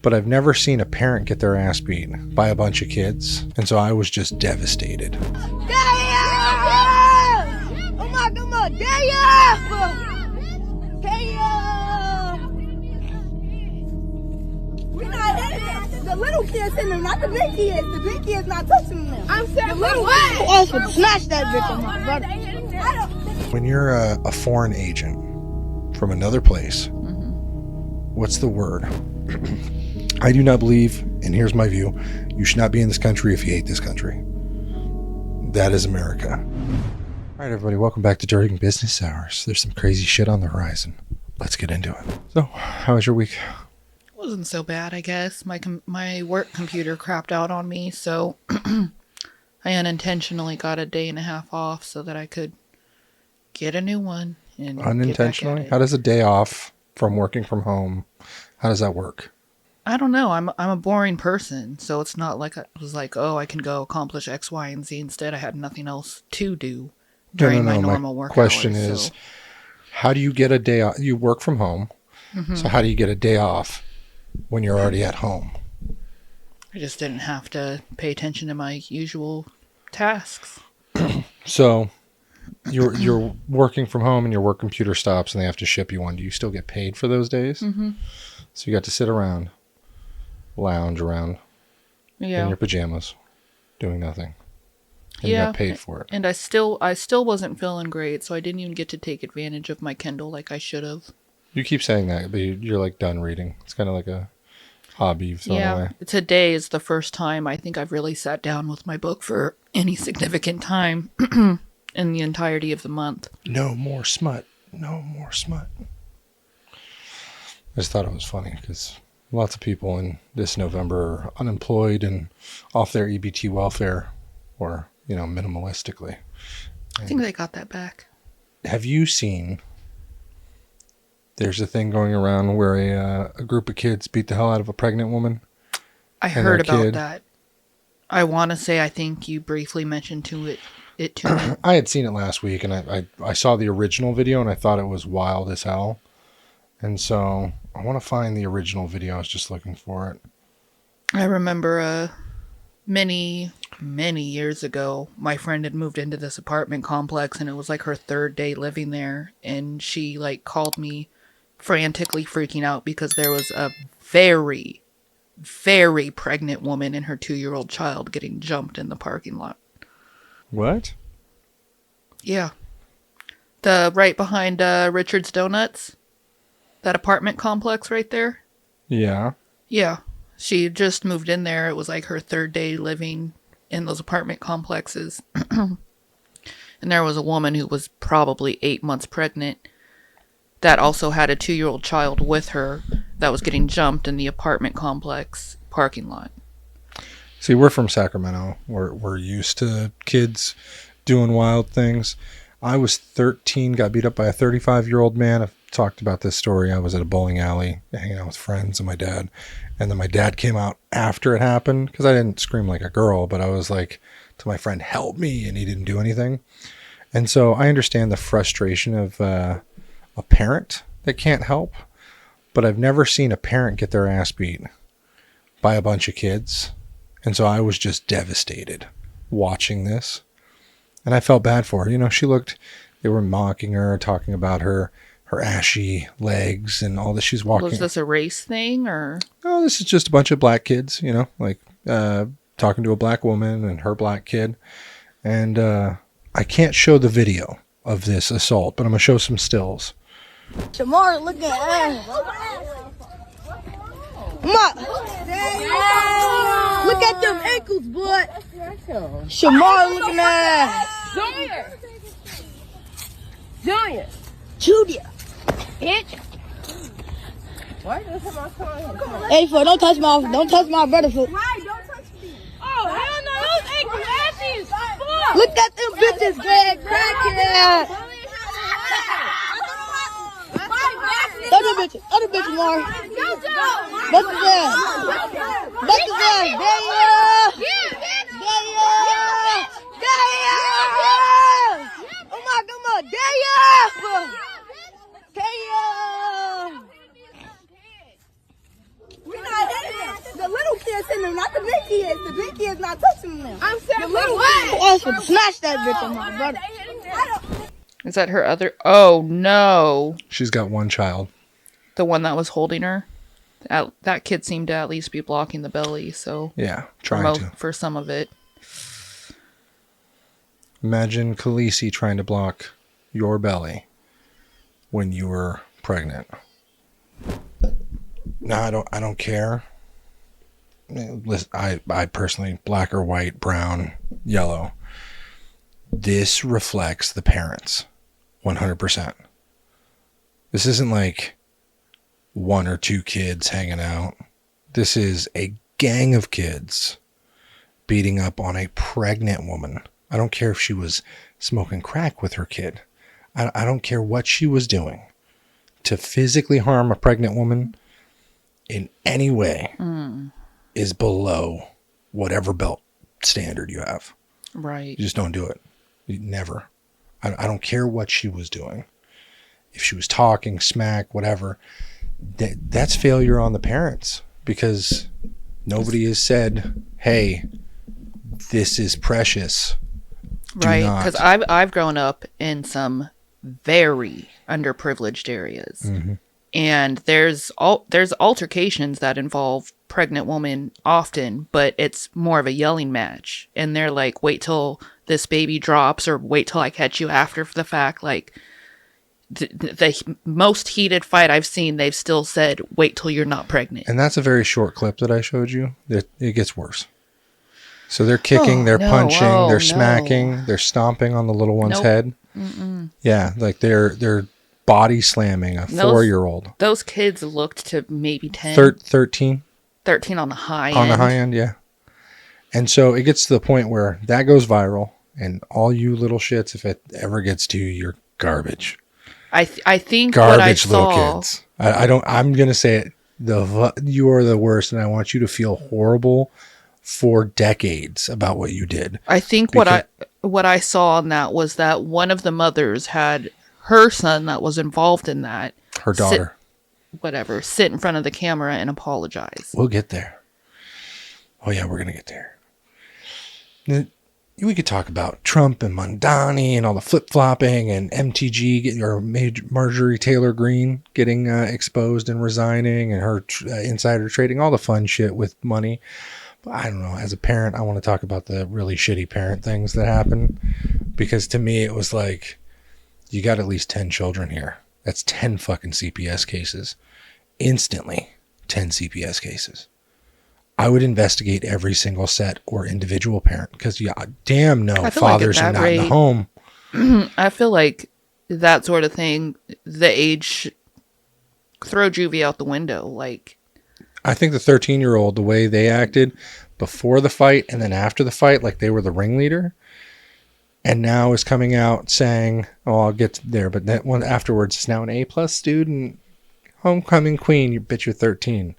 but I've never seen a parent get their ass beat by a bunch of kids. And so I was just devastated. Damn! Oh my God, damn! Damn! We're not hitting them. The little kids hitting them, not the big kids. The big kids not touching them. I'm saying the little kids also smash that bitch on my brother. When you're a foreign agent from another place, what's the word? I do not believe, and here's my view, you should not be in this country if you hate this country. That is America. All right, everybody, welcome back to During Business Hours. There's some crazy shit on the horizon. Let's get into it. So, how was your week? Wasn't so bad, I guess. My work computer crapped out on me, so I unintentionally got a day and a half off so that I could get a new one. And unintentionally? How does a day off from working from home, how does that work? I don't know. I'm a boring person, so it's not like I was like, oh, I can go accomplish X, Y, and Z. Instead, I had nothing else to do during my normal work hours. Question is, how do you get a day off? You work from home, so how do you get a day off when you're already at home? I just didn't have to pay attention to my usual tasks. So you're working from home and your work computer stops and they have to ship you one. Do you still get paid for those days? Mm-hmm. So you got to sit around, lounge around in your pajamas, doing nothing. And you got paid for it. And I still wasn't feeling great, so I didn't even get to take advantage of my Kindle like I should have. You keep saying that, but you're like done reading. It's kind of like a hobby you've thrown away. Today is the first time I think I've really sat down with my book for any significant time in the entirety of the month. No more smut. No more smut. I just thought it was funny because lots of people in this November are unemployed and off their EBT welfare or, minimalistically. I think they got that back. Have you seen, there's a thing going around where a group of kids beat the hell out of a pregnant woman? I heard about that. I want to say I think you briefly mentioned it to me. I had seen it last week and I saw the original video and I thought it was wild as hell. And so I want to find the original video. I was just looking for it. I remember many years ago, my friend had moved into this apartment complex and it was like her third day living there. And she called me frantically freaking out because there was a very, very pregnant woman and her 2-year-old child getting jumped in the parking lot. What? Yeah. Right behind Richard's Donuts. That apartment complex right there. Yeah. Yeah. She just moved in there. It was like her third day living in those apartment complexes. And there was a woman who was probably 8 months pregnant that also had a 2-year-old child with her that was getting jumped in the apartment complex parking lot. See, we're from Sacramento. We're used to kids doing wild things. I was 13, got beat up by a 35-year-old man. I've talked about this story. I was at a bowling alley hanging out with friends and my dad. And then my dad came out after it happened because I didn't scream like a girl, but I was like to my friend, help me. And he didn't do anything. And so I understand the frustration of a parent that can't help. But I've never seen a parent get their ass beat by a bunch of kids. And so I was just devastated watching this. And I felt bad for her. They were mocking her, talking about her ashy legs and all this. She's walking. Was this a race thing or? Oh, this is just a bunch of black kids, talking to a black woman and her black kid. And I can't show the video of this assault, but I'm going to show some stills. Shamar, look at ass. Look at them ankles, boy. Shamar looking at ass. Junior. Bitch. Why does my son? Hey, fool, don't touch my brother, fool. Why? Don't touch me. Oh, hell no, those ankles ashy. Look at them bitches, Greg. Crackhead. Other bitches, Mari. Bust his ass. Oh my God, damn. We're not hitting touching them, not the big kids. The big kids not touching them. I'm saying the little ones. I was gonna snatch that bitch on my brother. Is that her other? Oh no! She's got one child. The one that was holding her. That kid seemed to at least be blocking the belly. So yeah, trying to for some of it. Imagine Khaleesi trying to block your belly when you were pregnant. No, I don't care. Listen, I personally, black or white, brown, yellow. This reflects the parents, 100%. This isn't like one or two kids hanging out. This is a gang of kids beating up on a pregnant woman. I don't care if she was smoking crack with her kid. I don't care what she was doing. To physically harm a pregnant woman in any way is below whatever belt standard you have. Right. You just don't do it. You never. I don't care what she was doing. If she was talking smack, whatever, that's failure on the parents, because nobody has said, hey, this is precious. Right. Because I've grown up in some very underprivileged areas. Mm-hmm. And there's altercations that involve pregnant women often, but it's more of a yelling match. And they're like, wait till this baby drops, or wait till I catch you after the fact. Like, the most heated fight I've seen, they've still said, wait till you're not pregnant. And that's a very short clip that I showed you. It gets worse. So they're kicking, they're punching, they're smacking, they're stomping on the little one's head. Mm-mm. Yeah, like they're body slamming a 4-year-old. Those kids looked to maybe 10. 13. 13 on the high end. On the high end, yeah. And so it gets to the point where that goes viral, and all you little shits, if it ever gets to you, you're garbage. I think garbage what I saw, little kids. I'm gonna say it. You are the worst, and I want you to feel horrible for decades about what you did. I think what I saw on that was that one of the mothers had her son that was involved in that. Her daughter. Sit in front of the camera and apologize. We'll get there. Oh yeah, we're gonna get there. We could talk about Trump and Mondani and all the flip-flopping, and MTG or Marjorie Taylor Greene getting exposed and resigning, and her insider trading, all the fun shit with money. But I don't know. As a parent, I want to talk about the really shitty parent things that happen, because to me it was like, you got at least 10 children here. That's 10 fucking CPS cases. Instantly, 10 CPS cases. I would investigate every single set or individual parent, because damn no, fathers are not in the home. I feel like that sort of thing, the age, throw juvie out the window. Like, I think the 13-year-old, the way they acted before the fight and then after the fight, like they were the ringleader, and now is coming out saying, "Oh, I'll get there," but that one afterwards is now an A+ student, homecoming queen. You bitch, you're 13.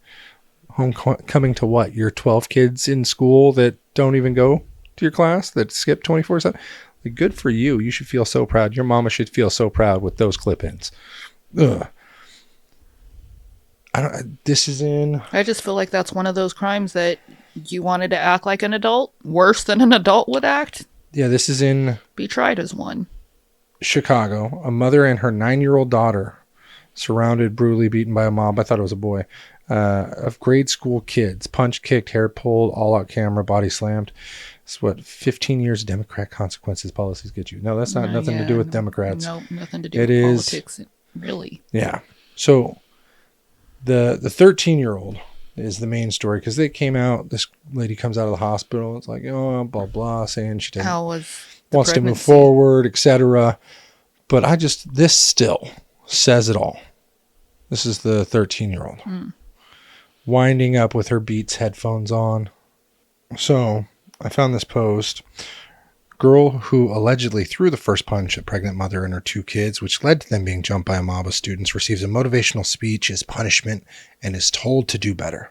Homecoming to what? You're 12 kids in school that don't even go to your class, that skip 24/7. Like, good for you. You should feel so proud. Your mama should feel so proud with those clip-ins. Ugh. I just feel like that's one of those crimes that you wanted to act like an adult, worse than an adult would act. Yeah, this is in... Be tried as one. Chicago. A mother and her 9-year-old daughter surrounded, brutally beaten by a mob. I thought it was a boy. Of grade school kids. Punched, kicked, hair pulled, all-out camera, body slammed. It's what 15 years of Democrat consequences policies get you. No, that's not nothing to do with Democrats. No, nothing to do with politics, really. Yeah. So the 13-year-old is the main story, because they came out, this lady comes out of the hospital, it's like, oh, blah, blah, saying she wants to move forward, etc. But this still says it all. This is the 13-year-old. Winding up with her Beats headphones on. So I found this post. Girl who allegedly threw the first punch at pregnant mother and her 2 kids, which led to them being jumped by a mob of students, receives a motivational speech as punishment and is told to do better.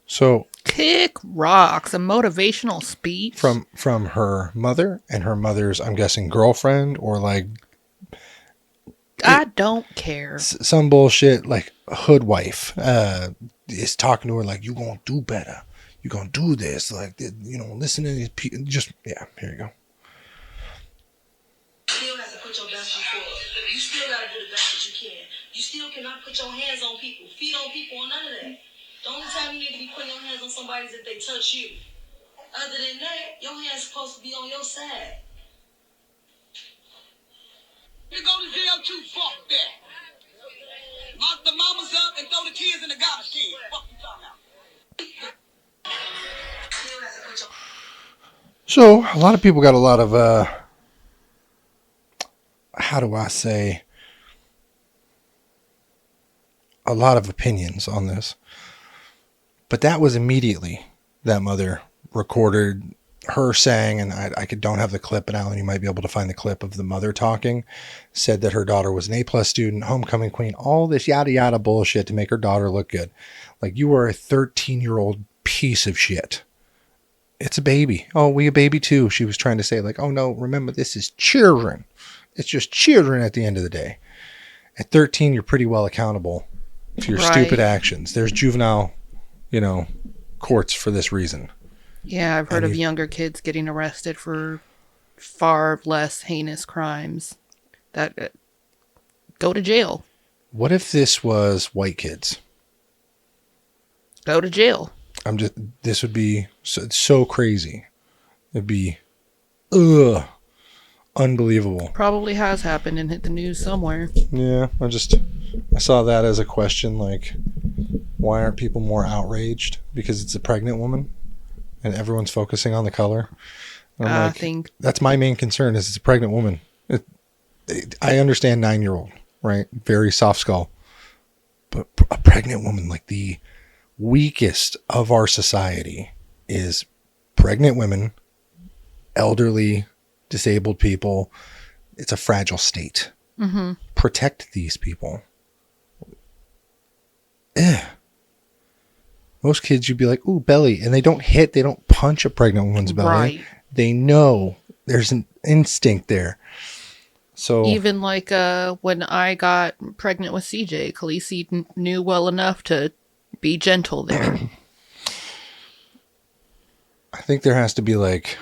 So kick rocks, a motivational speech from her mother and her mother's, I'm guessing, girlfriend, or like I don't care. Some bullshit like hood wife is talking to her like, you gonna do better. You gonna do this. Like, listen to these people. Just, yeah, here you go. You still have to put your best foot forward. You still got to do the best that you can. You still cannot put your hands on people, feet on people, or none of that. The only time you need to be putting your hands on somebody is if they touch you. Other than that, your hand's supposed to be on your side. You go to jail too, fuck that. Lock the mamas up and throw the kids in the garbage can. Fuck you talking about. So a lot of people got a lot of how do I say, a lot of opinions on this. But that was immediately that mother recorded her saying, and I don't have the clip, but Alan, you might be able to find the clip of the mother talking, said that her daughter was an A+ student, homecoming queen, all this yada yada bullshit to make her daughter look good. Like, you are a 13-year-old piece of shit. It's a baby. Oh, we a baby too. She was trying to say, like, oh no, remember, this is children. It's just children at the end of the day. At 13, you're pretty well accountable for your stupid actions. There's juvenile, courts for this reason. Yeah, I've heard of younger kids getting arrested for far less heinous crimes that go to jail. What if this was white kids? Go to jail. This would be so crazy. It'd be, unbelievable. Probably has happened and hit the news somewhere. Yeah, I saw that as a question, like, why aren't people more outraged? Because it's a pregnant woman and everyone's focusing on the color. And I think that's my main concern is it's a pregnant woman. I understand 9-year-old, right? Very soft skull. But a pregnant woman, like the weakest of our society is pregnant women, elderly, disabled people. It's a fragile state. Mm-hmm. Protect these people. Most kids, you'd be like, ooh, belly. And they don't punch a pregnant woman's belly. Right. They know there's an instinct there. So even like when I got pregnant with CJ, Khaleesi knew well enough to be gentle there. I think there has to be like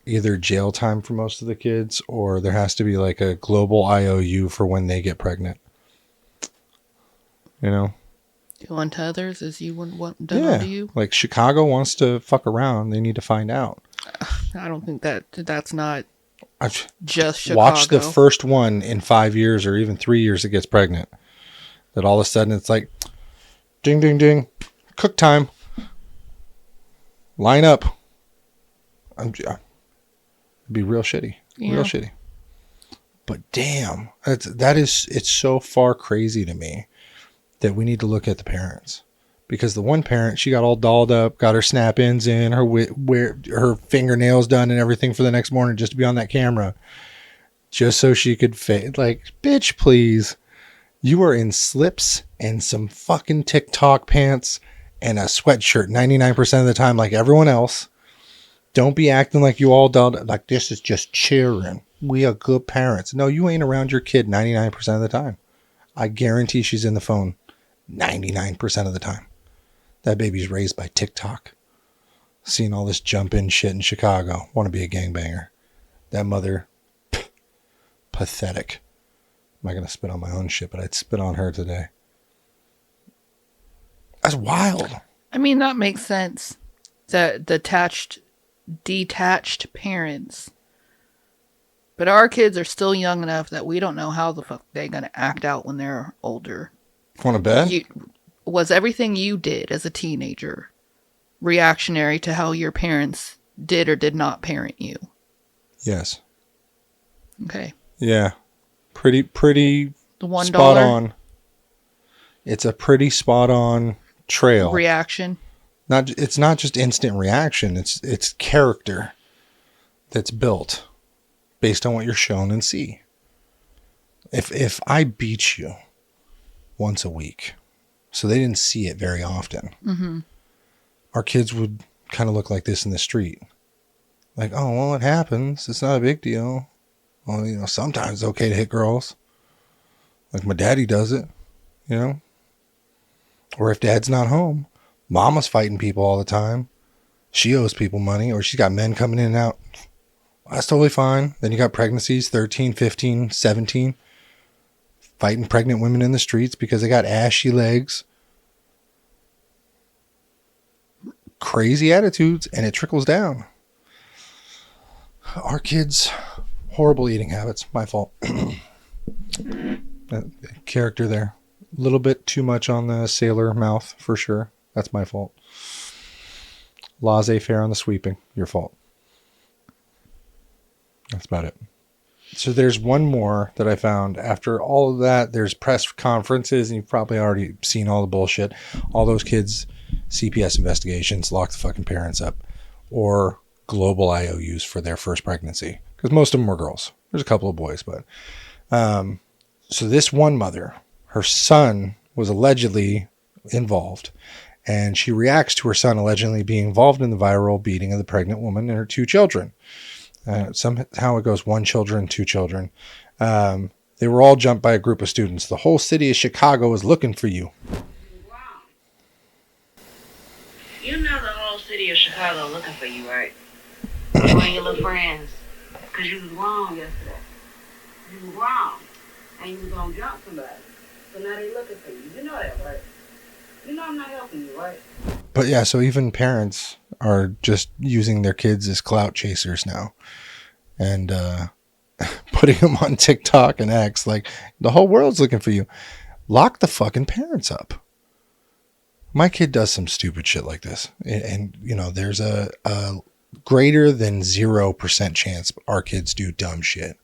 either jail time for most of the kids, or there has to be like a global IOU for when they get pregnant. Do unto others as you wouldn't want done unto you. Like Chicago wants to fuck around. They need to find out. I don't think that's not I've just Chicago. Watch the first one in 5 years or even 3 years that gets pregnant. That all of a sudden it's like, ding, ding, ding, cook time. Line up. It'd be real shitty. Yeah. Real shitty. But damn, it's so far crazy to me that we need to look at the parents. Because the one parent, she got all dolled up, got her snap-ins in, her fingernails done and everything for the next morning just to be on that camera. Just so she could like, bitch, please. You are in slips and some fucking TikTok pants and a sweatshirt 99% of the time like everyone else. Don't be acting like you all dolled up. Like, this is just cheering. We are good parents. No, you ain't around your kid 99% of the time. I guarantee she's in the phone 99% of the time. That baby's raised by TikTok. Seeing all this jump in shit in Chicago. Want to be a gangbanger. That mother, pathetic. I'm not going to spit on my own shit, but I'd spit on her today. That's wild. I mean, that makes sense. The detached parents. But our kids are still young enough that we don't know how the fuck they're going to act out when they're older. Want to bet? Was everything you did as a teenager reactionary to how your parents did or did not parent you? Yes. Okay. Yeah. Pretty the $1 spot on. It's a pretty spot on trail. Reaction. It's not just instant reaction. It's character that's built based on what you're shown and see. If I beat you once a week, so they didn't see it very often, mm-hmm. our kids would kind of look like this in the street. Like, oh, well, it happens. It's not a big deal. Well, sometimes it's okay to hit girls. Like my daddy does it, you know? Or if dad's not home, mama's fighting people all the time. She owes people money, or she's got men coming in and out. That's totally fine. Then you got pregnancies, 13, 15, 17, fighting pregnant women in the streets because they got ashy legs. Crazy attitudes, and it trickles down. Our kids, horrible eating habits. My fault. Character there. A little bit too much on the sailor mouth, for sure. That's my fault. Laissez-faire on the sweeping. Your fault. That's about it. So there's one more that I found. After all of that, there's press conferences, and you've probably already seen all the bullshit. All those kids, CPS investigations, lock the fucking parents up. Or global IOUs for their first pregnancy. Because most of them were girls. There's a couple of boys, but... so this one mother, her son was allegedly involved. And she reacts to her son allegedly being involved in the viral beating of the pregnant woman and her 2 children. Somehow it goes 1 children, 2 children. They were all jumped by a group of students. The whole city of Chicago is looking for you. Wow. You know the whole city of Chicago looking for you, right? You and your little friends. Because you was wrong yesterday. You was wrong. And you was going to jump somebody. So now they looking for you. You know that, right? You know I'm not helping you, right? But yeah, so even parents are just using their kids as clout chasers now. And putting them on TikTok and X. Like, the whole world's looking for you. Lock the fucking parents up. My kid does some stupid shit like this. And you know, there's a greater than 0% chance our kids do dumb shit.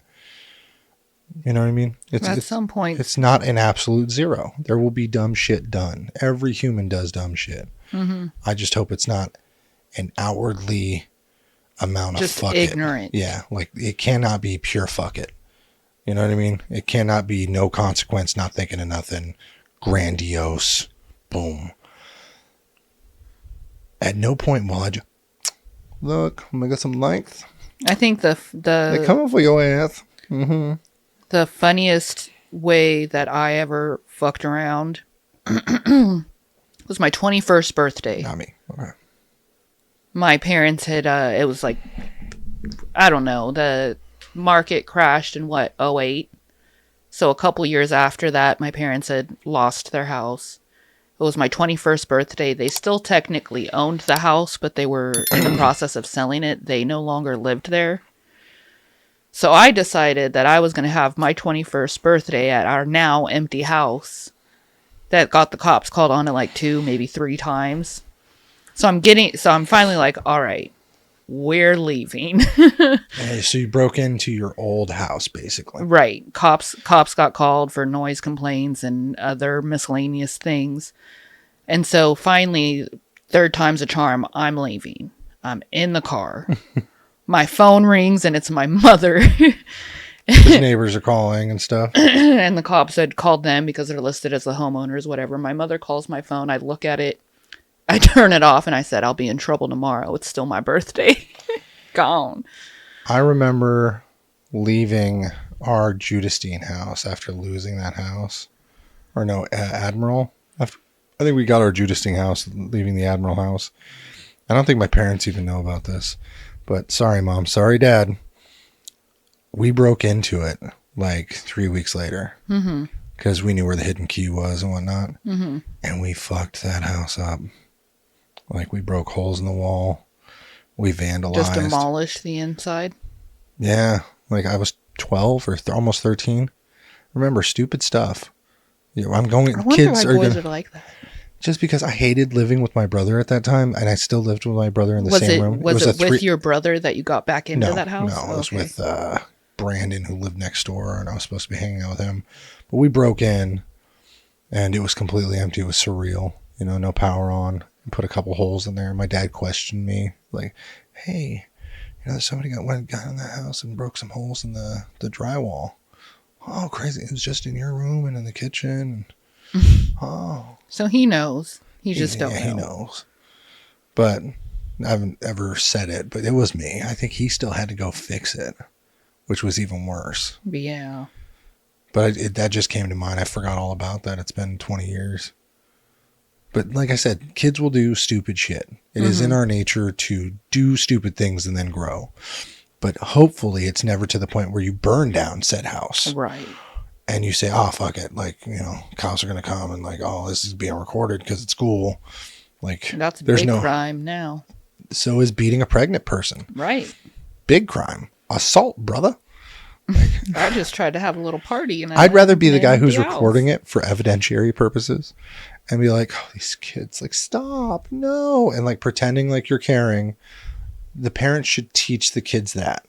You know what I mean? At some point. It's not an absolute 0. There will be dumb shit done. Every human does dumb shit. Mm-hmm. I just hope it's not an outwardly amount just of fuck ignorant. it. Yeah, like it cannot be pure fuck it. You know what I mean? It cannot be no consequence, not thinking of nothing, grandiose, boom. At no point will I just, look, I'm gonna get some length. I think They're coming for your ass. Mm-hmm. The funniest way that I ever fucked around was my 21st birthday. Not me. Okay. My parents had, it was like, I don't know, the market crashed in what, 2008? So a couple years after that, my parents had lost their house. It was my 21st birthday. They still technically owned the house, but they were in the process of selling it. They no longer lived there. So I decided that I was going to have my 21st birthday at our now empty house that got the cops called on it like 2, maybe 3 times. So I'm finally like, all right, we're leaving. So you broke into your old house, basically. Right. Cops got called for noise complaints and other miscellaneous things. And so finally, 3rd time's a charm, I'm leaving. I'm in the car. My phone rings and it's my mother. His neighbors are calling and stuff. And the cops had called them because they're listed as the homeowners, whatever. My mother calls my phone. I look at it. I turn it off and I said, I'll be in trouble tomorrow. It's still my birthday. Gone. I remember leaving our Judastine house after losing that house. Or no, Admiral. I think we got our Judastine house leaving the Admiral house. I don't think my parents even know about this. But sorry, Mom. Sorry, Dad. We broke into it like 3 weeks later. Because we knew where the hidden key was and whatnot. Mm-hmm. And we fucked that house up. Like, we broke holes in the wall. We vandalized. Just demolished the inside? Yeah. Like, I was 12 or almost 13. Remember, stupid stuff. You know, I'm going... I wonder kids why are boys gonna, are like that. Just because I hated living with my brother at that time, and I still lived with my brother in the same room. Was it with your brother that you got back into that house? No, it was with Brandon, who lived next door, and I was supposed to be hanging out with him. But we broke in, and it was completely empty. It was surreal. You know, no power on. Put a couple holes in there. My dad questioned me, like, hey, you know, somebody got in that house and broke some holes in the drywall. Oh, crazy. It was just in your room and in the kitchen. Oh. So he knows. He just don't know. He knows. But I haven't ever said it, but it was me. I think he still had to go fix it, which was even worse. Yeah. But that just came to mind. I forgot all about that. It's been 20 years. But like I said, kids will do stupid shit. It is in our nature to do stupid things and then grow. But hopefully it's never to the point where you burn down said house. Right. And you say, oh, fuck it. Like, you know, cops are going to come and like, oh, this is being recorded because it's cool. Like, That's a there's big no crime now. So is beating a pregnant person. Right. Big crime. Assault, brother. I just tried to have a little party. And I'd rather be the guy who's recording it for evidentiary purposes and be like, oh, these kids, like, stop, no. And like pretending like you're caring. The parents should teach the kids that.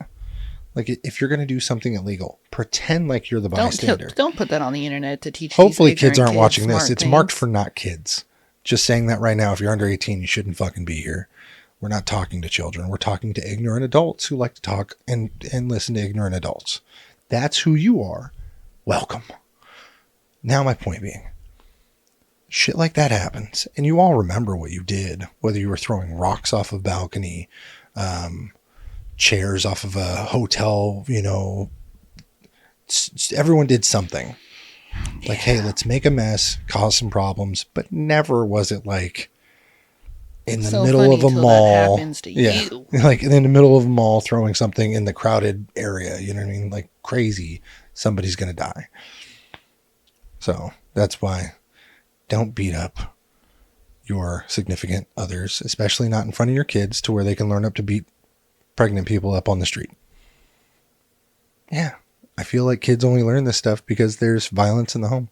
Like, if you're going to do something illegal, pretend like you're the bystander. Don't put that on the internet to teach. Hopefully kids aren't watching this. It's things. marked for not kids. Just saying that right now. If you're under 18, you shouldn't fucking be here. We're not talking to children. We're talking to ignorant adults who like to talk and listen to ignorant adults. That's who you are. Welcome. Now my point being, shit like that happens. And you all remember what you did. Whether you were throwing rocks off a balcony, chairs off of a hotel, you know, everyone did something. Like, hey, let's make a mess, cause some problems. But never was it like in the middle of a mall. You. Like in the middle of a mall throwing something in the crowded area. You know what I mean? Like crazy. Somebody's going to die. So that's why don't beat up your significant others, especially not in front of your kids, to where they can learn up to beat pregnant people up on the street. Yeah. I feel like kids only learn this stuff because there's violence in the home.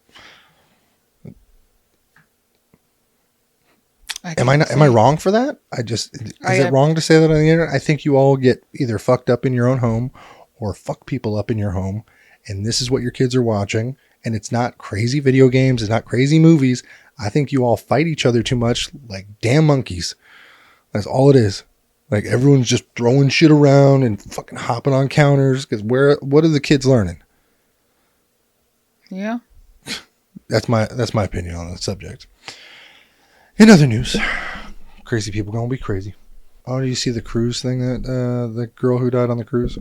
Am I wrong for that? Is it wrong to say that on the internet? I think you all get either fucked up in your own home or fuck people up in your home. And this is what your kids are watching. And it's not crazy video games. It's not crazy movies. I think you all fight each other too much like damn monkeys. That's all it is. Like everyone's just throwing shit around and fucking hopping on counters. Because what are the kids learning? Yeah. That's my opinion on the subject. In other news, crazy people gonna be crazy. Oh, do you see the cruise thing that the girl who died on the cruise?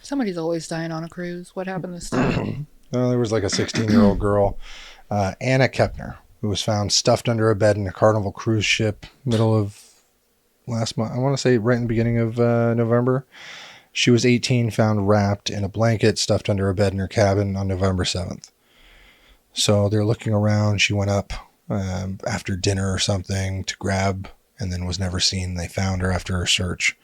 Somebody's always dying on a cruise. What happened this time? There was like a 16-year-old girl, Anna Kepner, who was found stuffed under a bed in a Carnival cruise ship middle of last month. I want to say right in the beginning of November. She was 18, found wrapped in a blanket, stuffed under a bed in her cabin on November 7th. So they're looking around. She went up after dinner or something to grab and then was never seen. They found her after a search.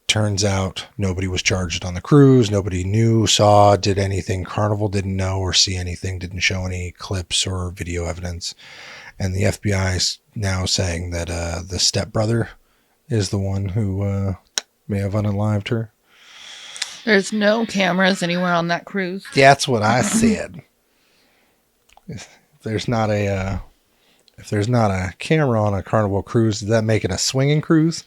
Turns out nobody was charged on the cruise. Nobody knew, saw, did anything. Carnival didn't know or see anything, didn't show any clips or video evidence. And the FBI is now saying that the stepbrother is the one who may have unalived her. There's no cameras anywhere on that cruise. That's what I said. If there's not a camera on a Carnival cruise, does that make it a swinging cruise?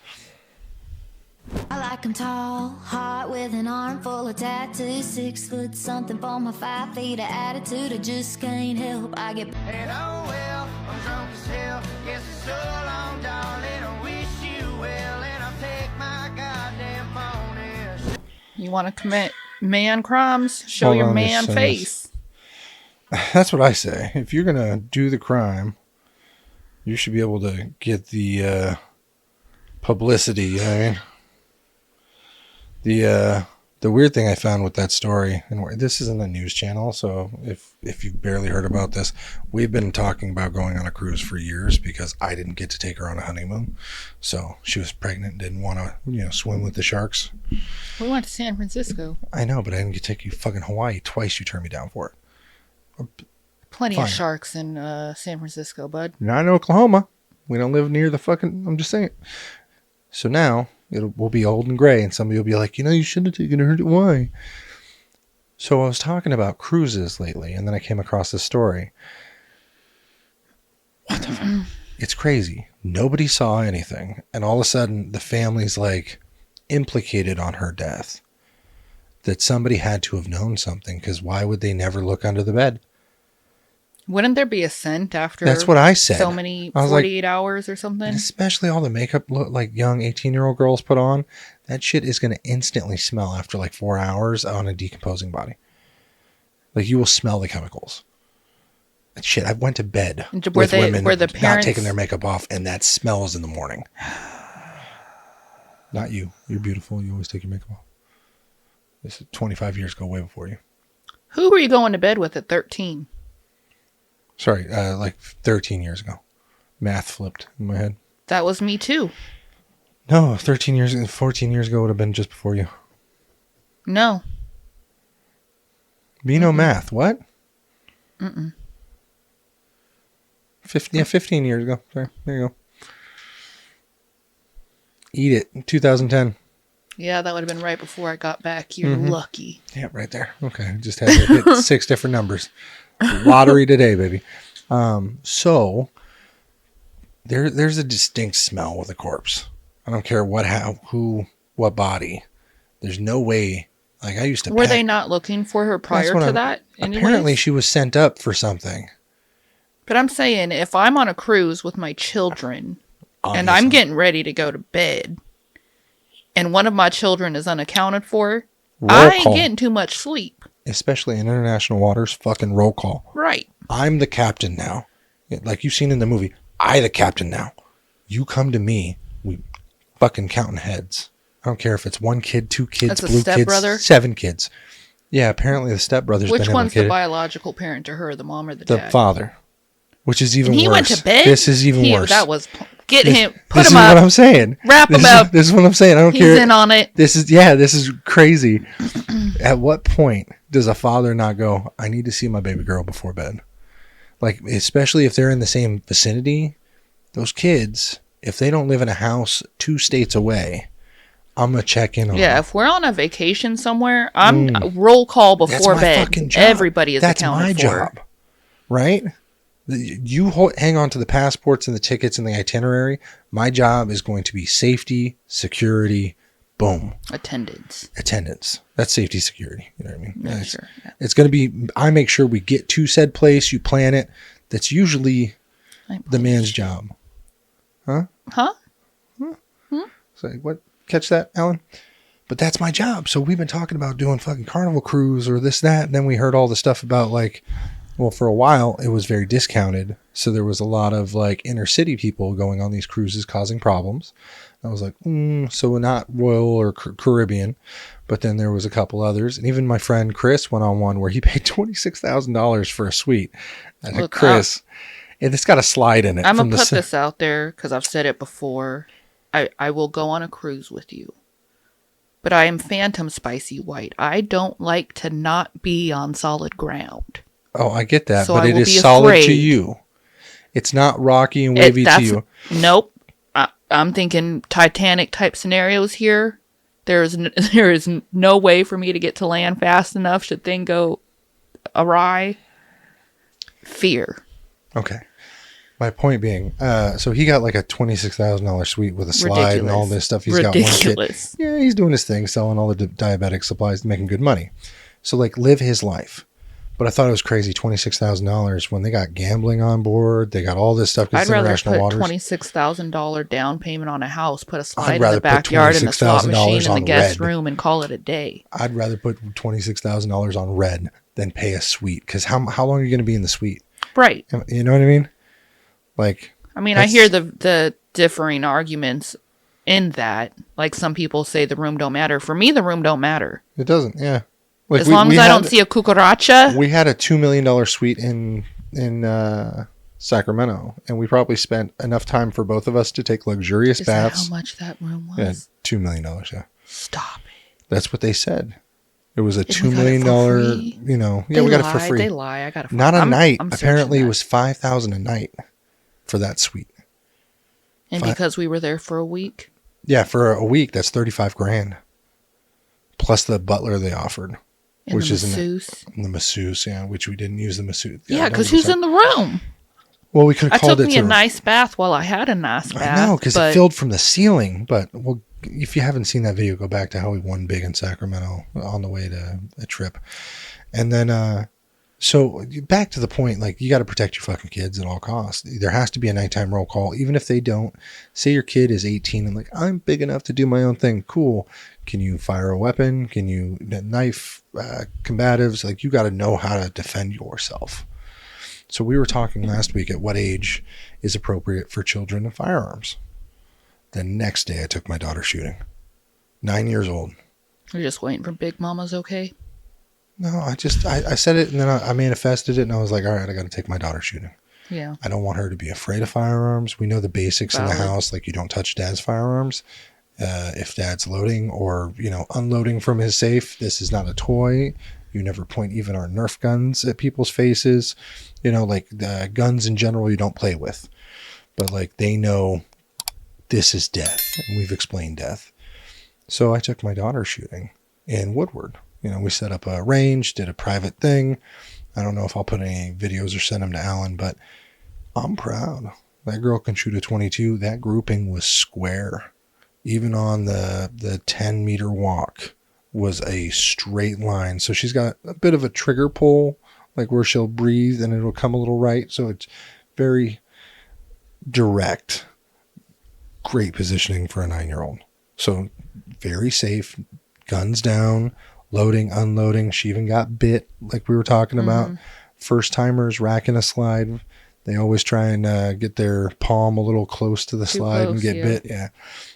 I like 'em tall, hot with an arm full of tattoos, 6 foot something for my 5 feet of attitude. I just can't help. I get. And oh well, I'm drunk as hell. Yes, it's so long, darling. I wish you well, and I'll take my goddamn phone. You want to commit man crimes? Show Hold your on, man this face. That's what I say. If you're gonna do the crime, you should be able to get the publicity. You know what I mean? The weird thing I found with that story, and this isn't a news channel, so if you've barely heard about this, we've been talking about going on a cruise for years because I didn't get to take her on a honeymoon. So she was pregnant, didn't want to, swim with the sharks. We went to San Francisco. I know, but I didn't get to take you fucking Hawaii twice. You turned me down for it. Plenty Fine. of sharks in San Francisco, bud. Not in Oklahoma. We don't live near the fucking. I'm just saying. So now we'll be old and gray, and somebody will be like, you should have taken her to Hawaii. So I was talking about cruises lately, and then I came across this story. What the fuck? It's crazy. Nobody saw anything, and all of a sudden, the family's like implicated on her death. That somebody had to have known something, because why would they never look under the bed? Wouldn't there be a scent after That's what I said. So many, I was 48 hours or something? Especially all the makeup like young 18-year-old girls put on. That shit is going to instantly smell after like 4 hours on a decomposing body. Like you will smell the chemicals. And shit, I went to bed Were with women the not parents taking their makeup off, and that smells in the morning. Not you. You're beautiful. You always take your makeup off. This is 25 years ago, way before you. Who were you going to bed with at 13? Sorry, like 13 years ago. Math flipped in my head. That was me too. No, 14 years ago would have been just before you. No. Be no math. What? 15 years ago. Sorry, there you go. Eat it. 2010. Yeah, that would have been right before I got back. You're lucky. Yeah, right there. Okay, just had to hit 6 different numbers. Lottery today, baby. So there's a distinct smell with a corpse. I don't care what, how, who, what body. There's no way. Like I used to. Were they not looking for her prior to that? Apparently, she was sent up for something. But I'm saying, if I'm on a cruise with my children Obviously. and I'm getting ready to go to bed, and one of my children is unaccounted for, I ain't getting too much sleep. Especially in international waters, fucking roll call. Right. I'm the captain now. Like you've seen in the movie, I the captain now. You come to me, we fucking counting heads. I don't care if it's 1 kid, 2 kids, That's a blue kids, stepbrother? 7 kids. Yeah, apparently the stepbrother's Which been one's the implicated. biological parent to her, the mom or the The dad? father. Which is even And he worse. went to bed? This is even worse. That was... Get This- him. Put this him is up. what I'm saying. Wrap him up. This is what I'm saying. I don't He's care. in on it. This is crazy. At what point does a father not go, I need to see my baby girl before bed? Like, especially if they're in the same vicinity, those kids, if they don't live in a house 2 states away, I'm going to check in on them. Yeah, if we're on a vacation somewhere, I'm roll call before my bed. fucking job. Everybody is That's accounted my for. job. Right? You hang on to the passports and the tickets and the itinerary. My job is going to be safety, security, boom. Attendance. That's safety, security. You know what I mean? Yeah, sure. Yeah. It's going to be, I make sure we get to said place. You plan it. That's usually the man's job. Huh? So what? Catch that, Alan? But that's my job. So we've been talking about doing fucking Carnival cruise or this, that. And then we heard all the stuff about like, well, for a while it was very discounted. So there was a lot of like inner city people going on these cruises causing problems. I was like, so not Royal or Caribbean. But then there was a couple others. And even my friend Chris went on one where he paid $26,000 for a suite. And Look, Chris, and it's got a slide in it. I'm going to put this out there because I've said it before. I will go on a cruise with you. But I am phantom spicy white. I don't like to not be on solid ground. Oh, I get that. So but I it will is be solid to afraid. you. It's not rocky and wavy to you. Nope. I'm thinking Titanic type scenarios here. There is no way for me to get to land fast enough should thing go awry. Fear. Okay. My point being, so he got like a $26,000 suite with a slide and all this stuff. He's got one kid. Yeah, he's doing his thing, selling all the diabetic supplies, making good money. So like live his life. But I thought it was crazy, $26,000 when they got gambling on board. They got all this stuff. I'd rather put waters. $26,000 down payment on a house, put a slide in the backyard and a slot machine in the guest room and call it a day. I'd rather put $26,000 on red than pay a suite. Because how long are you going to be in the suite? Right. You know what I mean? Like, I mean, I hear the differing arguments in that. Like some people say the room don't matter. For me, the room don't matter. It doesn't. Yeah. Like as long as I don't see a cucaracha. We had a $2 million suite in Sacramento, and we probably spent enough time for both of us to take luxurious baths. Is that how much that room was? Yeah, $2 million. Yeah. Stop it. That's what they said. It was a $2 $2 million. Yeah, we got it for free. They lie. I got it. Not a night. Apparently, it was $5,000 a night for that suite. And because we were there for a week. Yeah, for a week, that's $35,000 plus the butler they offered. And which the is masseuse. The masseuse, yeah, which we didn't use the masseuse. Yeah, because who's in the room? Well, we could have called it. I took me a nice bath while I had a nice bath. I know, because it filled from the ceiling. But well, if you haven't seen that video, go back to how we won big in Sacramento on the way to a trip. And then So back to the point, like, you got to protect your fucking kids at all costs. There has to be a nighttime roll call, even if they don't. Say your kid is 18 and like, I'm big enough to do my own thing. Cool. Can you fire a weapon? Can you knife combatives? Like, you got to know how to defend yourself. So we were talking last week at what age is appropriate for children and firearms. The next day I took my daughter shooting. 9 years old. You're just waiting for Big Mama's okay? No, I said it, and then I manifested it, and I was like, all right, I got to take my daughter shooting. Yeah. I don't want her to be afraid of firearms. We know the basics in the house, like you don't touch dad's firearms. If dad's loading or, unloading from his safe, this is not a toy. You never point even our Nerf guns at people's faces. Guns in general you don't play with. But, like, they know this is death, and we've explained death. So I took my daughter shooting in Woodward. We set up a range, did a private thing. I don't know if I'll put any videos or send them to Alan, but I'm proud. That girl can shoot a 22. That grouping was square. Even on the 10-meter walk was a straight line. So she's got a bit of a trigger pull, like where she'll breathe and it'll come a little right. So it's very direct. Great positioning for a 9-year-old. So very safe, guns down, loading, unloading. She even got bit, like we were talking about. First timers racking a slide. They always try and get their palm a little close to the slide and get bit. Yeah.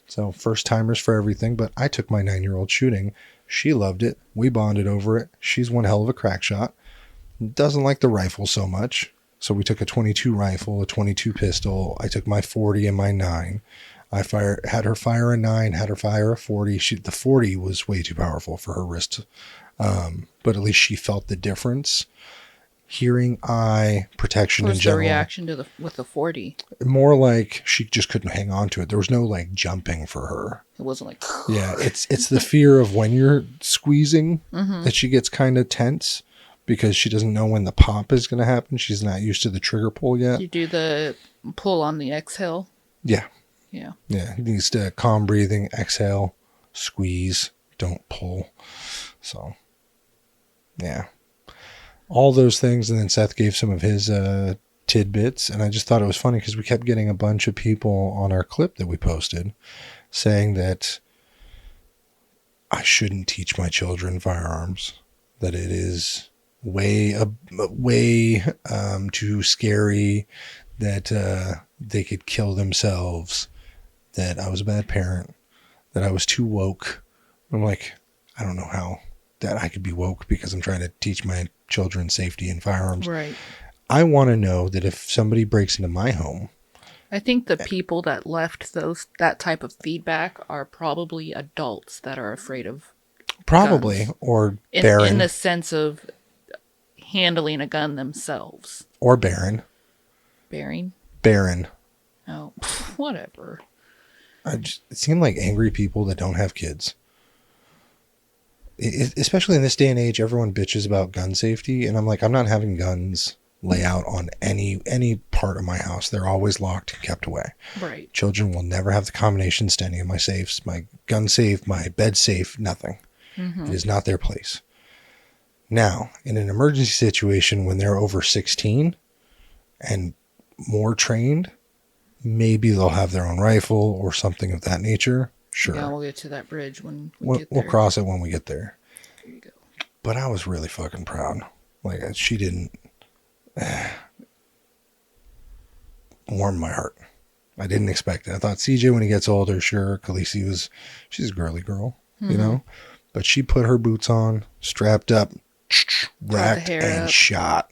So first timers for everything. But I took my 9-year-old shooting. She loved it. We bonded over it. She's one hell of a crack shot. Doesn't like the rifle so much. So we took a 22 rifle, a 22 pistol. I took my 40 and my 9. Had her fire a 9, had her fire a 40. The 40 was way too powerful for her wrist. But at least she felt the difference. Hearing eye protection in general. What's the reaction with the 40? More like she just couldn't hang on to it. There was no like jumping for her. It wasn't like... Yeah, it's the fear of when you're squeezing that she gets kind of tense because she doesn't know when the pop is going to happen. She's not used to the trigger pull yet. You do the pull on the exhale? Yeah. Yeah. Yeah, he needs to calm breathing, exhale, squeeze, don't pull. So, yeah. All those things, and then Seth gave some of his tidbits, and I just thought it was funny because we kept getting a bunch of people on our clip that we posted saying that I shouldn't teach my children firearms, that it is way too scary, that they could kill themselves, that I was a bad parent, that I was too woke. I'm like, I don't know how that I could be woke because I'm trying to teach my children safety and firearms. Right. I want to know that if somebody breaks into my home. I think the people that left that type of feedback are probably adults that are afraid of Probably. guns. Or in Baron. the sense of handling a gun themselves. Or Baron. Baron? Oh, whatever. It seemed like angry people that don't have kids. Especially in this day and age, everyone bitches about gun safety, and I'm like, I'm not having guns lay out on any part of my house. They're always locked and kept away. Right. Children will never have the combinations to any of my safes, my gun safe, my bed safe, nothing. It is not their place. Now, in an emergency situation when they're over 16 and more trained, maybe they'll have their own rifle or something of that nature. Sure. Yeah, we'll get to that bridge when we get there. We'll cross it when we get there. There you go. But I was really fucking proud. Like, she didn't warm my heart. I didn't expect it. I thought CJ, when he gets older, sure, Khaleesi she's a girly girl, you know? But she put her boots on, strapped up, racked, and shot.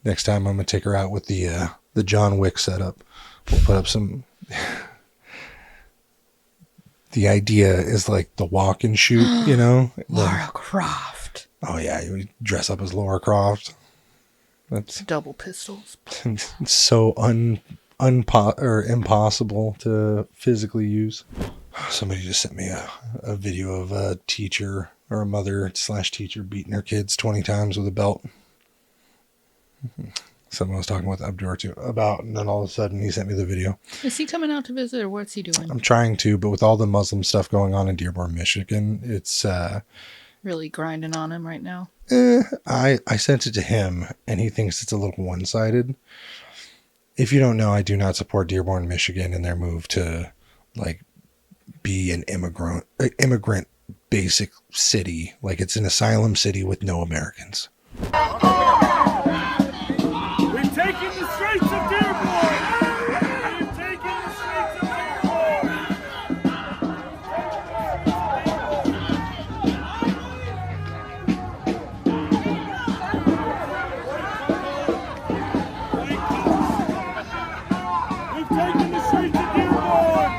Next time I'm going to take her out with the John Wick setup. We'll put up some... The idea is like the walk and shoot, you know? Lara Croft. Oh, yeah. You dress up as Lara Croft. That's double pistols. So impossible to physically use. Somebody just sent me a video of a teacher or a mother/teacher beating her kids 20 times with a belt. Someone was talking with Abdur too about, and then all of a sudden he sent me the video. Is he coming out to visit, or what's he doing? I'm trying to, but with all the Muslim stuff going on in Dearborn, Michigan, it's really grinding on him right now. I sent it to him, and he thinks it's a little one-sided. If you don't know, I do not support Dearborn, Michigan, and their move to like be an immigrant basic city, like it's an asylum city with no Americans. We've taken the streets of Dearborn. We've taken the streets of Dearborn. We've taken the streets of Dearborn.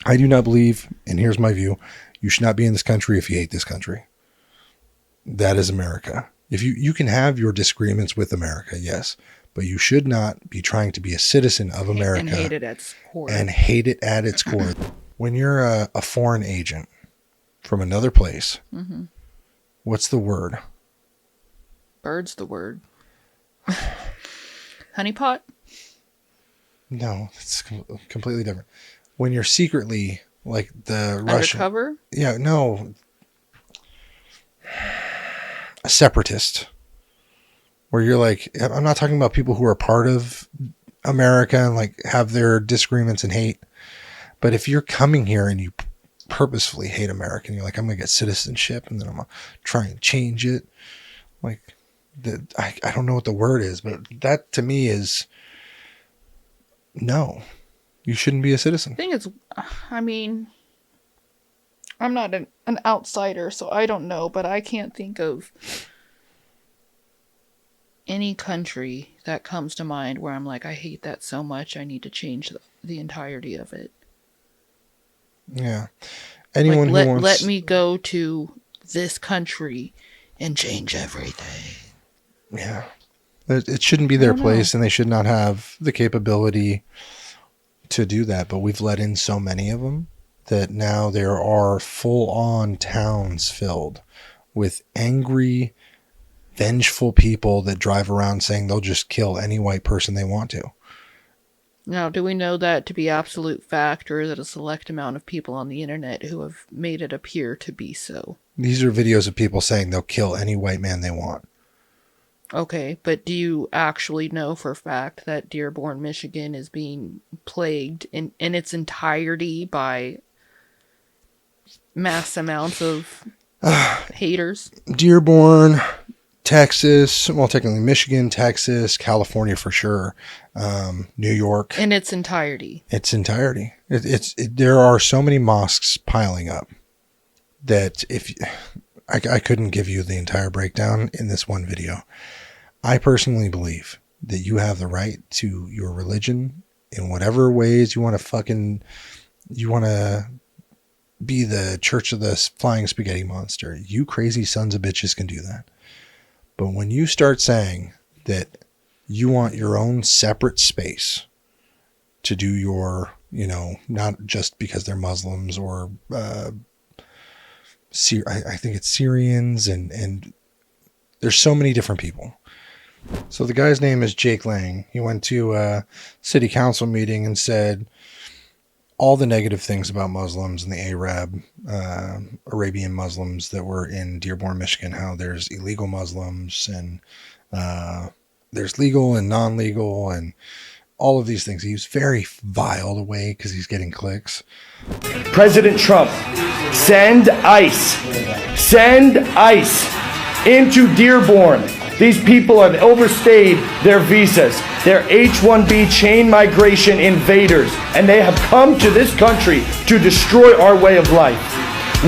I do not believe, and here's my view, you should not be in this country if you hate this country. That is America. If you can have your disagreements with America, yes, but you should not be trying to be a citizen of America And hate it at its core. and hate it at its core. When you're a foreign agent from another place, what's the word? Bird's the word. Honeypot? No, it's completely different. When you're secretly like the Russian, Undercover? yeah, no, a separatist, where you're like, I'm not talking about people who are part of America and like have their disagreements and hate, but if you're coming here and you purposefully hate America and you're like, I'm gonna get citizenship and then I'm gonna try and change it, like I don't know what the word is, but that to me is no. You shouldn't be a citizen. I think it's, I mean, I'm not an outsider, so I don't know, but I can't think of any country that comes to mind where I'm like, I hate that so much, I need to change the entirety of it. Yeah. Anyone like, who wants... let me go to this country and change everything. Yeah. It shouldn't be their place, and they should not have the capability to do that, but we've let in so many of them that now there are full-on towns filled with angry, vengeful people that drive around saying they'll just kill any white person they want to. Now, do we know that to be absolute fact, or is it a select amount of people on the internet who have made it appear to be so? These are videos of people saying they'll kill any white man they want. Okay, but do you actually know for a fact that Dearborn, Michigan is being plagued in its entirety by mass amounts of haters? Dearborn, Texas, well, technically Michigan, Texas, California for sure, New York. In its entirety. Its entirety. There are so many mosques piling up that I couldn't give you the entire breakdown in this one video. I personally believe that you have the right to your religion in whatever ways you want to be the church of the flying spaghetti monster. You crazy sons of bitches can do that. But when you start saying that you want your own separate space to do your, not just because they're Muslims or, I think it's Syrians and there's so many different people. So the guy's name is Jake Lang. He went to a city council meeting and said all the negative things about Muslims and the Arabian Muslims that were in Dearborn, Michigan, how there's illegal Muslims and there's legal and non-legal and all of these things. He was very vile away because he's getting clicks. President Trump, send ICE into Dearborn. These people have overstayed their visas. They're H-1B chain migration invaders, and they have come to this country to destroy our way of life.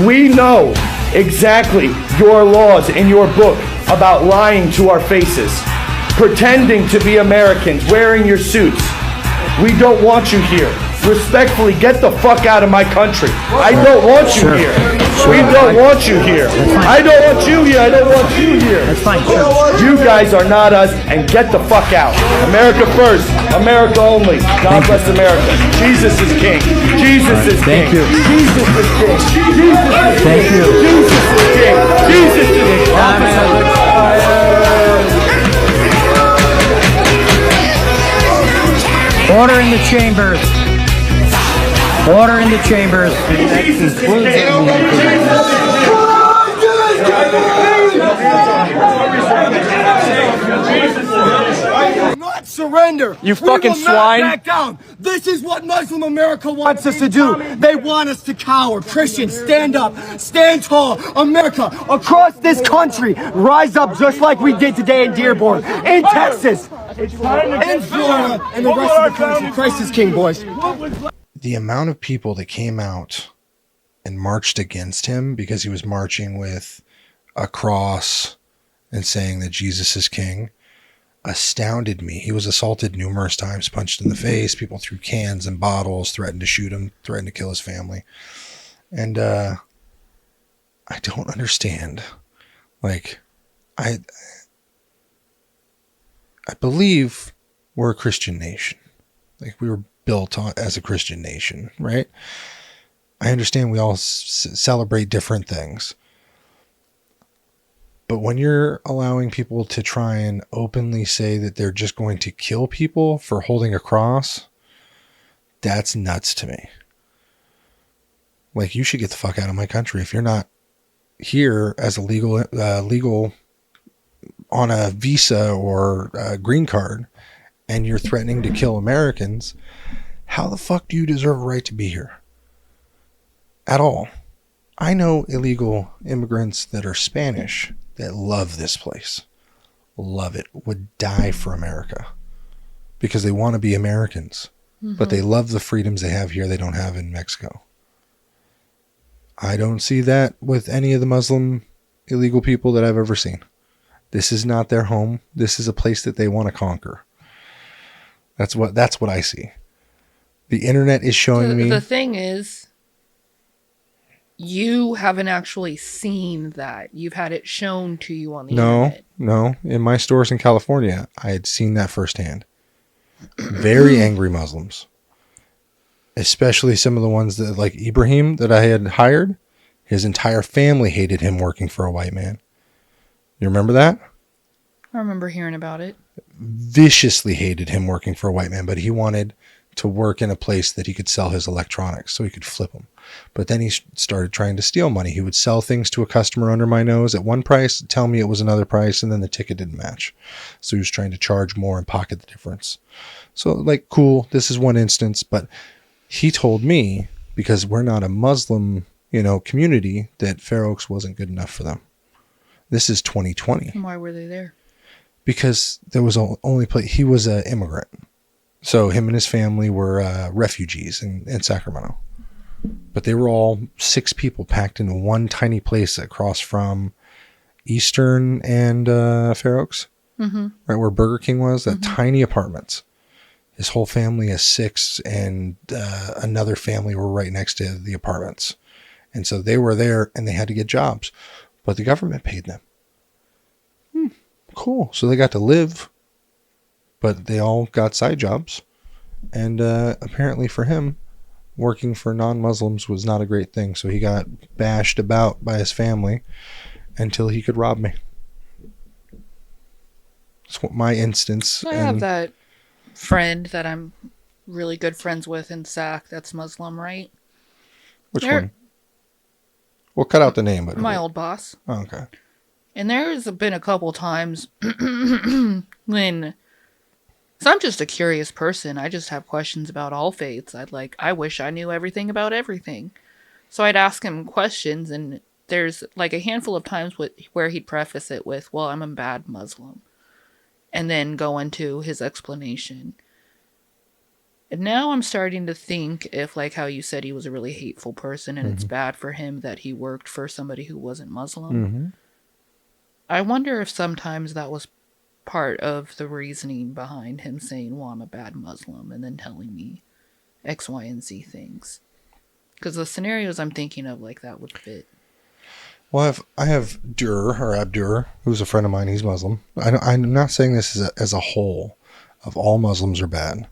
We know exactly your laws in your book about lying to our faces, pretending to be Americans, wearing your suits. We don't want you here. Respectfully, get the fuck out of my country. I don't want you here. We don't want you here. I don't want you here. I don't want you here. That's fine. You guys are not us, and get the fuck out. America first. America only. God bless America. Jesus is king. Jesus is king. Jesus is king. Jesus is king. Jesus is king. Jesus is king. Order. chambers. Order in the chambers. Not surrender. You fucking we will swine. Not back down. This is what Muslim America wants us to do. They want us to cower. Christians, stand up, stand tall. America, across this country, rise up just like we did today in Dearborn, in Texas, in Florida, and the rest of the country. Christ is King, boys. The amount of people that came out and marched against him because he was marching with a cross and saying that Jesus is king astounded me. He was assaulted numerous times, punched in the face. People threw cans and bottles, threatened to shoot him, threatened to kill his family. And I don't understand. Like, I believe we're a Christian nation. Like, we were built on as a Christian nation, right? I understand we all celebrate different things. But when you're allowing people to try and openly say that they're just going to kill people for holding a cross, that's nuts to me. Like, you should get the fuck out of my country. If you're not here as a legal on a visa or a green card and you're threatening to kill Americans, how the fuck do you deserve a right to be here? At all. I know illegal immigrants that are Spanish that love this place, love it, would die for America because they want to be Americans, but they love the freedoms they have here they don't have in Mexico. I don't see that with any of the Muslim illegal people that I've ever seen. This is not their home. This is a place that they want to conquer. That's what I see. The internet is showing me. The thing is, you haven't actually seen that. You've had it shown to you on the internet. No. In my stores in California, I had seen that firsthand. Very angry Muslims. Especially some of the ones that, like Ibrahim, that I had hired. His entire family hated him working for a white man. You remember that? I remember hearing about it. Viciously hated him working for a white man, but he wanted to work in a place that he could sell his electronics so he could flip them. But then he started trying to steal money. He would sell things to a customer under my nose at one price, tell me it was another price, and then the ticket didn't match. So he was trying to charge more and pocket the difference. So, like, cool, this is one instance, but he told me, because we're not a Muslim, community, that Fair Oaks wasn't good enough for them. This is 2020. And why were they there? Because there was only place. He was an immigrant. So him and his family were refugees in Sacramento. But they were all 6 people packed into one tiny place across from Eastern and Fair Oaks. Mm-hmm. Right where Burger King was, that tiny apartments. His whole family is 6 and another family were right next to the apartments. And so they were there and they had to get jobs. But the government paid them. Cool. So they got to live. But they all got side jobs. And apparently for him, working for non-Muslims was not a great thing. So he got bashed about by his family until he could rob me. It's my instance. I have that friend that I'm really good friends with in SAC that's Muslim, right? Which one? We'll cut out the name. But my old boss. Oh, okay. And there's been a couple times when... So I'm just a curious person. I just have questions about all faiths. I wish I knew everything about everything. So I'd ask him questions, and there's like a handful of times where he'd preface it with, well, I'm a bad Muslim. And then go into his explanation. And now I'm starting to think if, like how you said he was a really hateful person and it's bad for him that he worked for somebody who wasn't Muslim. I wonder if sometimes that was part of the reasoning behind him saying, well, I'm a bad Muslim, and then telling me X, Y, and Z things. Because the scenarios I'm thinking of like that would fit. Well, I have Abdur, who's a friend of mine. He's Muslim. I'm not saying this as a whole of all Muslims are bad.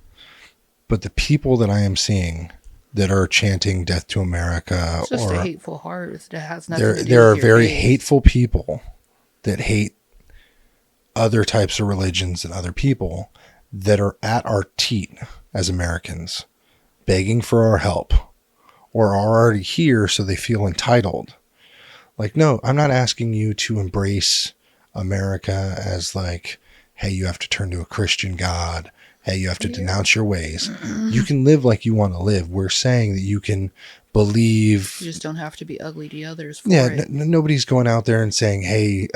But the people that I am seeing that are chanting death to America, it's just or a hateful heart. It has nothing to do there are with your very faith. hateful people that hate other types of religions and other people that are at our teat as Americans, begging for our help, or are already here so they feel entitled. Like, no, I'm not asking you to embrace America as like, hey, you have to turn to a Christian God. Hey, you have to denounce your ways. You can live like you want to live. We're saying that you can believe. You just don't have to be ugly to others for Yeah, it. nobody's going out there and saying, hey,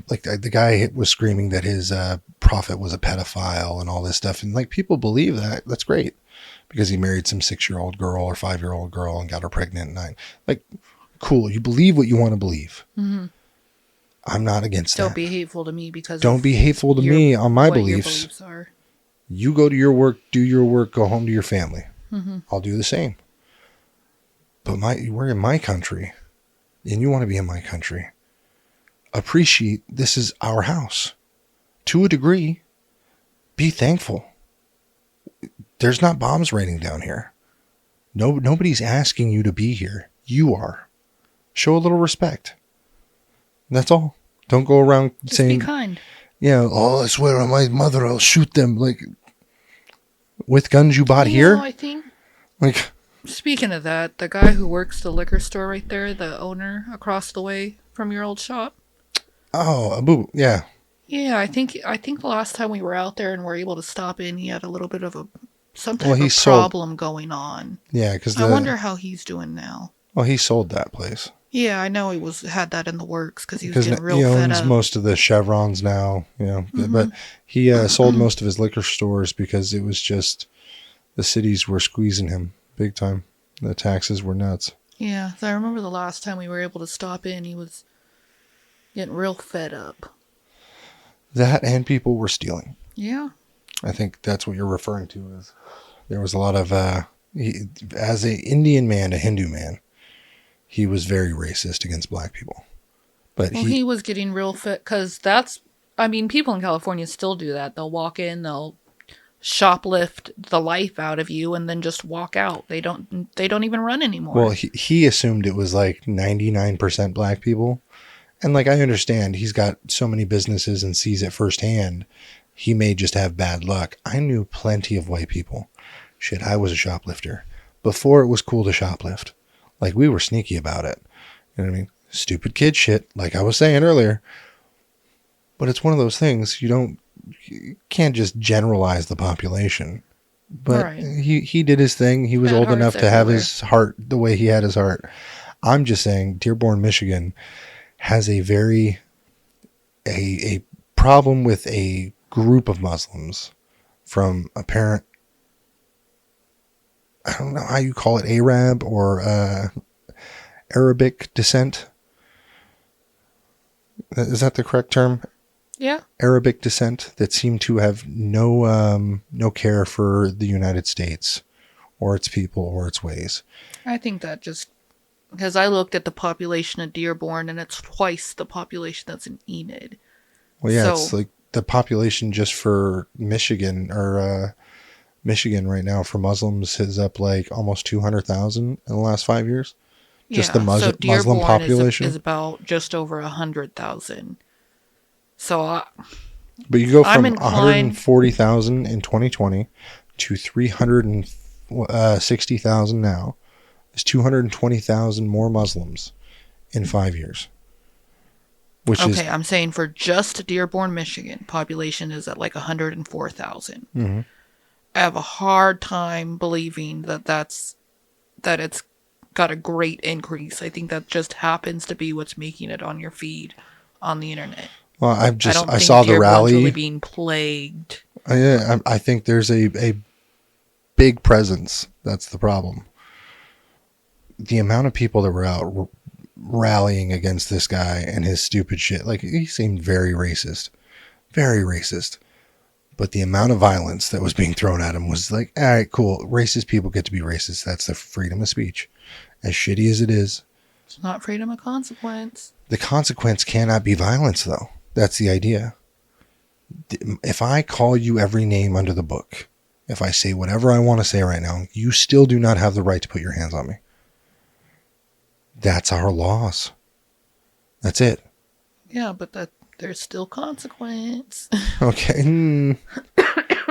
like the guy was screaming that his prophet was a pedophile and all this stuff. And like people believe that. That's great because he married some 6-year-old girl or 5-year-old girl and got her pregnant. And like, cool. You believe what you want to believe. Mm-hmm. I'm not against that. Don't be hateful to me because don't be hateful to me on my beliefs. Your beliefs are. You go to your work, do your work, go home to your family. Mm-hmm. I'll do the same. But we're in my country, and you want to be in my country. Appreciate this is our house. To a degree, be thankful. There's not bombs raining down here. Nobody's asking you to be here. You are. Show a little respect. That's all. Don't go around Just saying, be kind. Yeah, oh, I swear on my mother, I'll shoot them. Like, with guns you bought here? I think. Like, speaking of that, the guy who works the liquor store right there, the owner across the way from your old shop. Oh, Abu, yeah. Yeah, I think the last time we were out there and were able to stop in, he had a little bit of some type of problem going on. Yeah, because I wonder how he's doing now. Well, he sold that place. Yeah, I know he had that in the works because he was getting real fed up. He owns most of the Chevrons now, but he sold most of his liquor stores because it was just the cities were squeezing him big time. The taxes were nuts. Yeah, I remember the last time we were able to stop in, he was getting real fed up. That and people were stealing. Yeah. I think that's what you're referring to. Is there was a lot of, as an Indian man, a Hindu man, he was very racist against black people. But he was getting real fit because people in California still do that. They'll walk in, they'll shoplift the life out of you and then just walk out. They don't even run anymore. Well, he assumed it was like 99% black people. And like, I understand he's got so many businesses and sees it firsthand. He may just have bad luck. I knew plenty of white people. Shit, I was a shoplifter before it was cool to shoplift. Like, we were sneaky about it. You know what I mean? Stupid kid shit, like I was saying earlier. But it's one of those things you can't just generalize the population. But right. He did his thing. He was old enough to have his heart the way he had his heart. I'm just saying Dearborn, Michigan has a problem with a group of Muslims from apparent, I don't know how you call it, Arab or Arabic descent. Is that the correct term? Yeah. Arabic descent that seem to have no care for the United States or its people or its ways. I think that just because I looked at the population of Dearborn and it's twice the population that's in Enid. Well, yeah, it's like the population just for Michigan or Michigan right now for Muslims is up like almost 200,000 in the last 5 years. Just the Muslim population is about just over 100,000. So, but you go from 140,000 in 2020 to 360,000 now. There's 220,000 more Muslims in 5 years. I'm saying for just Dearborn, Michigan, population is at like 104,000. Mm-hmm. I have a hard time believing that it's got a great increase. I think that just happens to be what's making it on your feed on the internet. Well, I saw the rally really being plagued. I think there's a big presence. That's the problem. The amount of people that were out rallying against this guy and his stupid shit, like, he seemed very racist. Very racist. But the amount of violence that was being thrown at him was like, all right, cool. Racist people get to be racist. That's the freedom of speech. As shitty as it is. It's not freedom of consequence. The consequence cannot be violence, though. That's the idea. If I call you every name under the book, if I say whatever I want to say right now, you still do not have the right to put your hands on me. That's our laws. That's it. Yeah, but there's still consequence. Okay.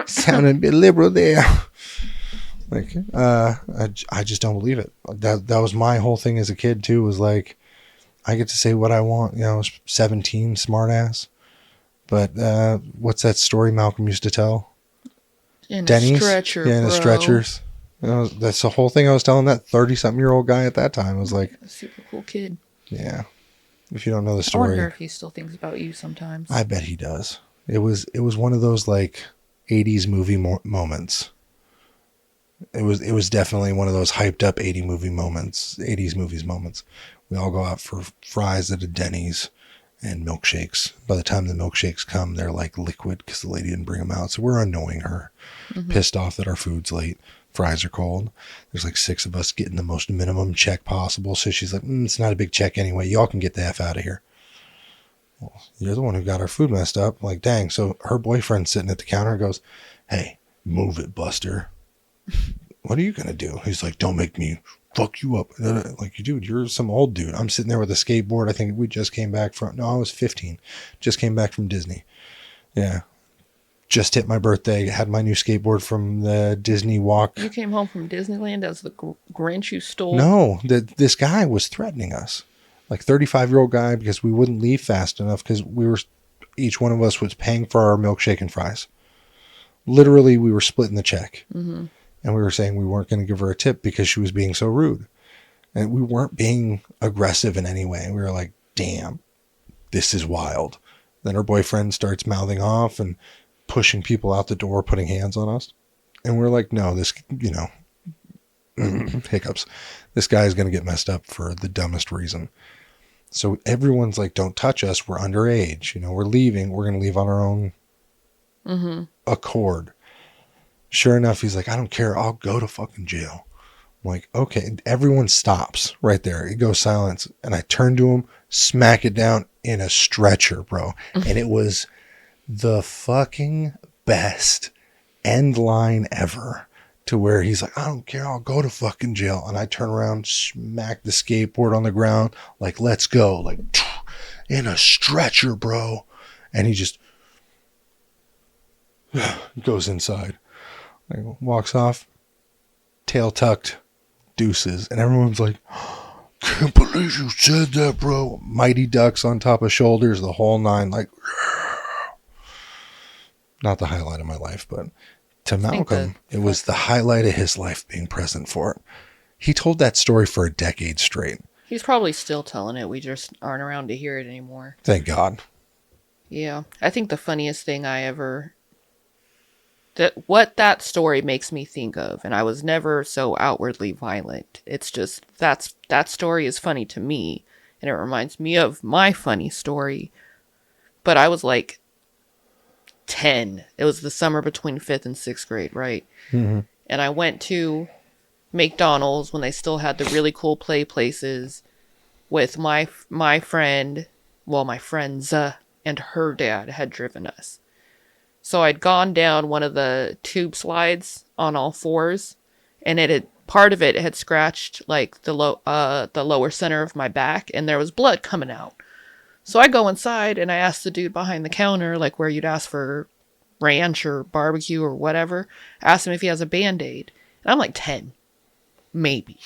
Sounded a bit liberal there. Like, I just don't believe it. That was my whole thing as a kid too. Was like, I get to say what I want. You know, I was 17, smart ass. But what's that story Malcolm used to tell? In Denny's, a stretcher, yeah, in the bro. stretchers. You know, that's the whole thing I was telling that 30-something-year-old guy at that time. I was like, A super cool kid. yeah. If you don't know the I wonder story, if he still thinks about you sometimes. I bet he does. It was one of those like 80s movie moments. It was definitely one of those hyped up 80s movies moments. We all go out for fries at a Denny's and milkshakes. By the time the milkshakes come, they're like liquid because the lady didn't bring them out. So we're annoying her, pissed off that our food's late. Fries are cold. There's like 6 of us getting the most minimum check possible. So she's like, it's not a big check anyway. Y'all can get the F out of here. Well, you're the one who got our food messed up. Like, dang. So her boyfriend's sitting at the counter and goes, hey, move it, Buster. What are you going to do? He's like, don't make me fuck you up. Like, dude, you're some old dude. I'm sitting there with a skateboard. I think we just came back from, no, I was 15. Just came back from Disney. Yeah. Just hit my birthday. Had my new skateboard from the Disney walk. You came home from Disneyland as the Grinch you stole? No, this guy was threatening us. Like 35-year-old guy, because we wouldn't leave fast enough because each one of us was paying for our milkshake and fries. Literally, we were splitting the check. Mm-hmm. And we were saying we weren't going to give her a tip because she was being so rude. And we weren't being aggressive in any way. We were like, damn, this is wild. Then her boyfriend starts mouthing off and pushing people out the door, putting hands on us. And we're like, no, this, hiccups. This guy is going to get messed up for the dumbest reason. So everyone's like, don't touch us. We're underage. We're leaving. We're going to leave on our own accord. Sure enough, he's like, I don't care. I'll go to fucking jail. I'm like, okay. And everyone stops right there. It goes silence. And I turn to him, smack it down in a stretcher, bro. And it was the fucking best end line ever, to where he's like, I don't care. I'll go to fucking jail. And I turn around, smack the skateboard on the ground. Like, let's go. Like, in a stretcher, bro. And he just goes inside. Like, walks off, tail tucked, deuces. And everyone's like, can't believe you said that, bro. Mighty Ducks on top of shoulders, the whole nine. Like, not the highlight of my life, but to Malcolm, it was the highlight of his life being present for it. He told that story for a decade straight. He's probably still telling it. We just aren't around to hear it anymore. Thank God. Yeah. I think the funniest thing what that story makes me think of, and I was never so outwardly violent. It's just that story is funny to me, and it reminds me of my funny story. But I was like 10. It was the summer between 5th and 6th grade, right? Mm-hmm. And I went to McDonald's when they still had the really cool play places with my friend, my friends, and her dad had driven us. So I'd gone down one of the tube slides on all fours, and part of it had scratched like the lower center of my back, and there was blood coming out. So I go inside and I ask the dude behind the counter, like where you'd ask for ranch or barbecue or whatever, ask him if he has a Band-Aid. And I'm like 10, maybe.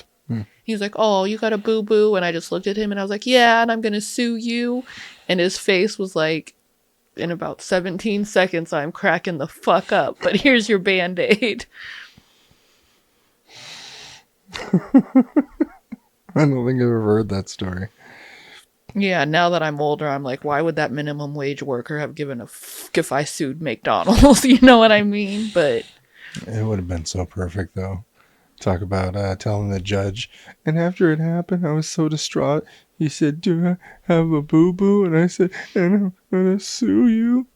He's like, oh, you got a boo-boo? And I just looked at him and I was like, yeah, and I'm going to sue you. And his face was like, in about 17 seconds, I'm cracking the fuck up, but here's your Band-Aid. I don't think I've ever heard that story. Yeah, now that I'm older, I'm like, why would that minimum wage worker have given a fuck if I sued McDonald's? You know what I mean? But it would have been so perfect, though. Talk about telling the judge. And after it happened, I was so distraught. He said, do I have a boo-boo? And I said, and I'm going to sue you.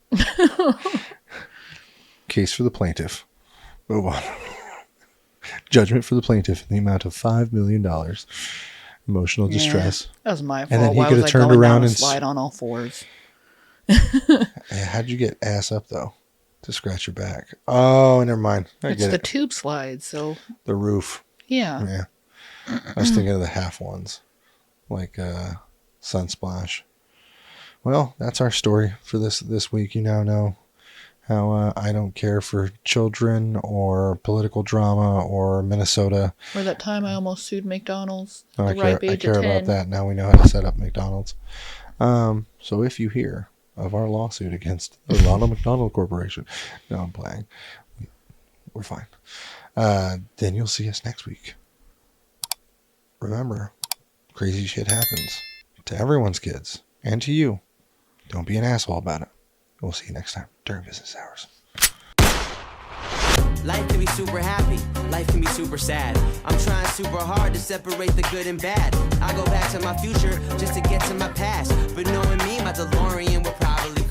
Case for the plaintiff. Move on. Judgment for the plaintiff in the amount of $5 million. Emotional distress. That was my fault. And then he Why could was have I turned going around down and slide on all fours? How'd you get ass up, though? To scratch your back. Oh, never mind. It's the tube slide, so. The roof. Yeah. Yeah. I was thinking of the half ones. Like Sunsplash. Well, that's our story for this week. You now know how I don't care for children or political drama or Minnesota. Or that time I almost sued McDonald's No, at the ripe I age care of 10. about that. Now we know how to set up McDonald's. So if you hear of our lawsuit against the Ronald McDonald Corporation, no, I'm playing. We're fine. Then you'll see us next week. Remember, crazy shit happens to everyone's kids and to you. Don't be an asshole about it. We'll see you next time during business hours. Life can be super happy, life can be super sad. I'm trying super hard to separate the good and bad. I go back to my future just to get to my past. But knowing me, my DeLorean will probably